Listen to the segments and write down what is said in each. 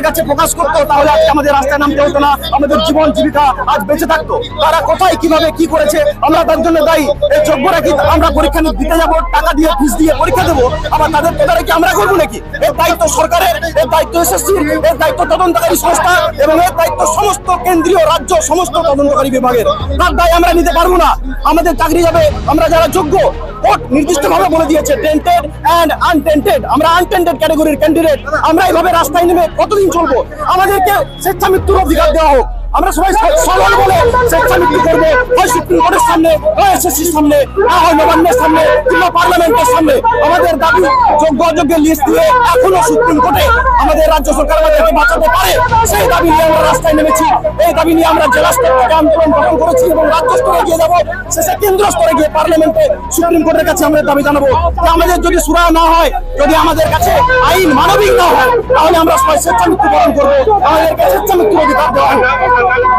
কাছে প্রকাশ করতো তাহলে আজকে আমাদের রাস্তায় নামতে হতো না, আমাদের জীবন জীবিকা আজ বেঁচে থাকতো। তারা কোথায় কিভাবে কি করেছে আমরা তার জন্য দায়ী। এই যোগ্যরা কি আমরা পরীক্ষা দিতে যাবো, টাকা দিয়ে ফিস দিয়ে পরীক্ষা দেবো, আবার তাদের তদারকি কি আমরা করবো নাকি? এর দায়িত্ব সরকারের, এর দায়িত্ব এসএসসির, এর দায়িত্ব তদন্তকারী সংস্থা এবং এর দায়িত্ব সমস্ত কেন্দ্রীয় রাজ্য সমস্ত তদন্তকারী বিভাগের। তার দায় আমরা নিতে পারবো না। আমাদের চাকরি যাবে, আমরা যারা যোগ্য, কোর্ট নির্দিষ্টভাবে বলে দিয়েছে টেন্টেড এন্ড আনটেন্টেড, আমরা আনটেন্টেড ক্যাটাগরির ক্যান্ডিডেট। আমরা এইভাবে রাস্তায় নেমে কতদিন চলবো? আমাদেরকে স্বেচ্ছা মৃত্যুর অধিকার দেওয়া হোক। আমরা সবাই সরল বলে স্বেচ্ছা মৃত্যু করবো, হয় সুপ্রিম কোর্টের সামনে, হয় এসএসসির সামনে, না হয় নবান্নের সামনে কিংবা পার্লামেন্টের সামনে। আমাদের দাবি যোগ্য অযোগ্যের লিস্ট দিয়ে এখনো সুপ্রিম কোর্টে আমাদের রাজ্য সরকার আমাদেরকে বাঁচাতে পারে, সেই দাবি নিয়ে আমরা রাস্তায় নেমেছি। এই দাবি নিয়ে আমরা জেলা স্তর থেকে আন্দোলন গঠন করেছি এবং রাজ্য স্তরে গিয়ে যাবো, শেষে কেন্দ্র স্তরে গিয়ে পার্লামেন্টে সুপ্রিম কোর্টের কাছে আমরা দাবি জানাবো যে আমাদের যদি সুরা না হয়, যদি আমাদের কাছে আইন মানবিক না হয়, তাহলে আমরা সবাই স্বেচ্ছা মৃত্যু বরণ করবো। আমাদেরকে স্বেচ্ছা মৃত্যুর অধিকার দেওয়া হোক।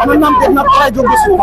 আমার নাম দেবনাথ রায়, যোগ্য শিক্ষক।